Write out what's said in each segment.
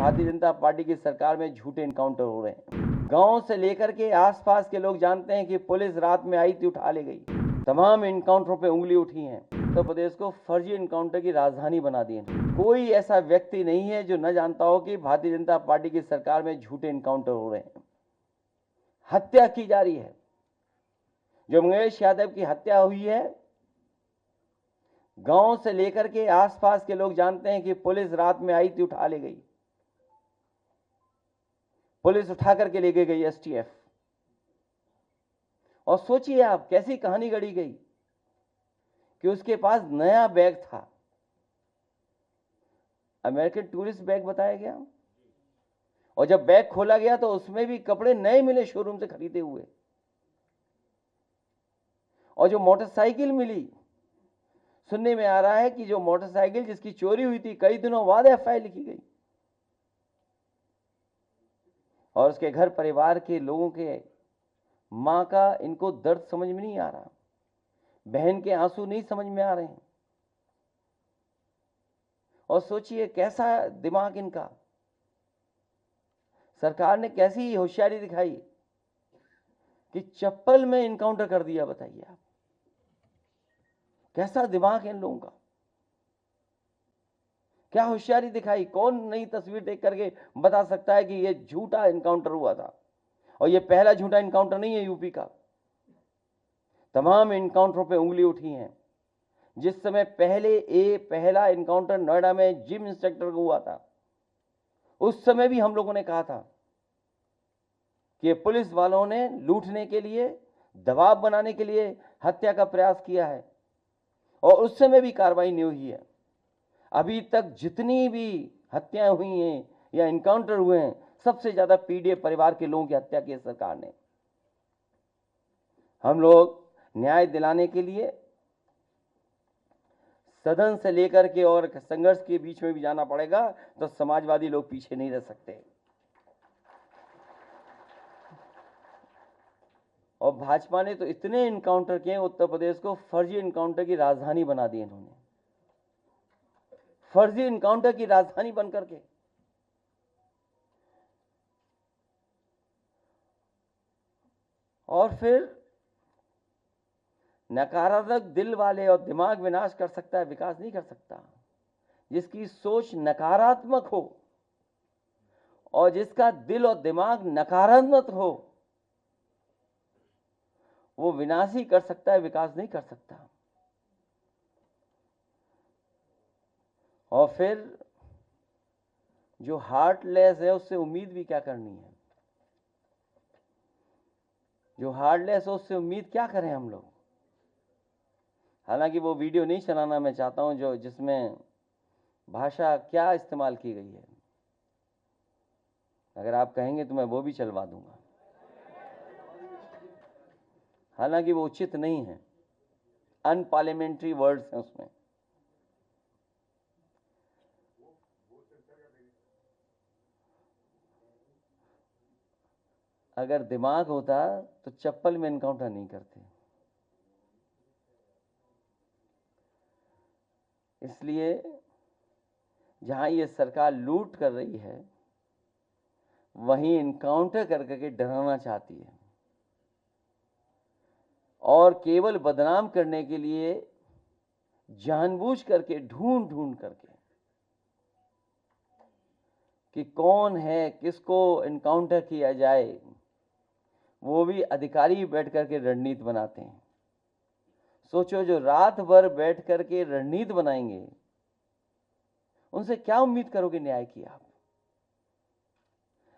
Bharatiya Janata party की सरकार में झूठे एनकाउंटर हो रहे हैं। गांव से लेकर के आसपास के लोग जानते हैं कि पुलिस रात में आई थी, उठा ले गई। तमाम एनकाउंटरों पे उंगली उठी है। उत्तर प्रदेश को फर्जी एनकाउंटर की राजधानी बना दिए। कोई ऐसा व्यक्ति नहीं है जो न जानता हो कि भारतीय जनता पार्टी की सरकार में झूठे एनकाउंटर हो रहे हैं, हत्या की जा रही है। जो मंगेश यादव की हत्या हुई है, गांव से लेकर के आसपास के लोग जानते हैं कि पुलिस रात में आई थी, उठा ले गई। पुलिस उठा करके लेके गई एसटीएफ। और सोचिए आप कैसी कहानी गढ़ी गई कि उसके पास नया बैग था, अमेरिकन टूरिस्ट बैग बताया गया। और जब बैग खोला गया तो उसमें भी कपड़े नए मिले, शोरूम से खरीदे हुए। और जो मोटरसाइकिल मिली, सुनने में आ रहा है कि जो मोटरसाइकिल जिसकी चोरी हुई थी, कई दिनों बाद एफआईआर लिखी गई। और उसके घर परिवार के लोगों के, मां का इनको दर्द समझ में नहीं आ रहा, बहन के आंसू नहीं समझ में आ रहे हैं। और सोचिए कैसा दिमाग इनका। सरकार ने कैसी होशियारी दिखाई कि चप्पल में इनकाउंटर कर दिया। बताइए आप, कैसा दिमाग है इन लोगों का, क्या होशियारी दिखाई। कौन नई तस्वीर देख करके बता सकता है कि यह झूठा इनकाउंटर हुआ था। और यह पहला झूठा इनकाउंटर नहीं है यूपी का, तमाम इनकाउंटरों पे उंगली उठी है। जिस समय पहला इनकाउंटर नोएडा में जिम इंस्ट्रक्टर को हुआ था, उस समय भी हम लोगों ने कहा था कि पुलिस वालों ने लूटने के लिए, दबाव बनाने के लिए हत्या का प्रयास किया है। और उस समय भी कार्रवाई नहीं हुई है। अभी तक जितनी भी हत्याएं हुई हैं या इनकाउंटर हुए हैं, सबसे ज्यादा पीड़ित परिवार के लोगों की हत्या की सरकार ने। हम लोग न्याय दिलाने के लिए सदन से लेकर के और संघर्ष के बीच में भी जाना पड़ेगा, तो समाजवादी लोग पीछे नहीं रह सकते। और भाजपा ने तो इतने इनकाउंटर किए, उत्तर प्रदेश को फर्जी इनकाउंटर की राजधानी बना दी इन्होंने, फर्जी इनकाउंटर की राजधानी बनकर के। और फिर नकारात्मक दिल वाले, और दिमाग विनाश कर सकता है, विकास नहीं कर सकता। जिसकी सोच नकारात्मक हो और जिसका दिल और दिमाग नकारात्मक हो, वो विनाश ही कर सकता है, विकास नहीं कर सकता। और फिर जो हार्टलेस है, उससे उम्मीद भी क्या करनी है। जो हार्टलेस है, उससे उम्मीद क्या करें हम लोग। हालांकि वो वीडियो नहीं चलाना मैं चाहता हूं जो जिसमें भाषा क्या इस्तेमाल की गई है। अगर आप कहेंगे तो मैं वो भी चलवा दूंगा, हालांकि वो उचित नहीं है, अनपार्लियामेंट्री वर्ड्स हैं उसमें। अगर दिमाग होता तो चप्पल में एनकाउंटर नहीं करते। इसलिए जहां ये सरकार लूट कर रही है, वहीं इनकाउंटर करके डराना चाहती है। और केवल बदनाम करने के लिए जानबूझ करके, ढूंढ ढूंढ करके कि कौन है, किसको इनकाउंटर किया जाए, वो भी अधिकारी बैठ करके रणनीति बनाते हैं। सोचो, जो रात भर बैठ करके रणनीति बनाएंगे, उनसे क्या उम्मीद करोगे न्याय की आप।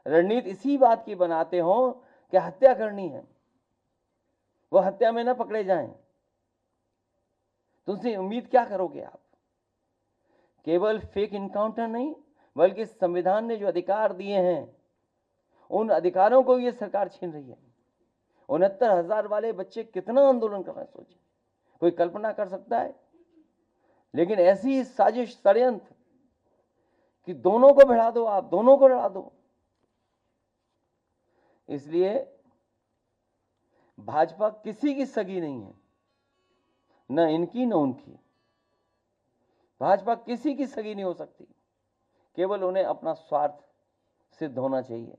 रणनीति इसी बात की बनाते हो कि हत्या करनी है, वो हत्या में ना पकड़े जाएं, तुमसे उम्मीद क्या करोगे आप। केवल फेक इनकाउंटर नहीं, बल्कि संविधान ने जो अधिकार दिए हैं, उन अधिकारों को ये सरकार छीन रही है। 69,000 वाले बच्चे कितना आंदोलन कर रहे हैं, सोचिए, कोई कल्पना कर सकता है। लेकिन ऐसी साजिश, षड्यंत्र कि दोनों को भिड़ा दो, आप दोनों को लड़ा दो। इसलिए भाजपा किसी की सगी नहीं है, न इनकी न उनकी। भाजपा किसी की सगी नहीं हो सकती, केवल उन्हें अपना स्वार्थ सिद्ध होना चाहिए।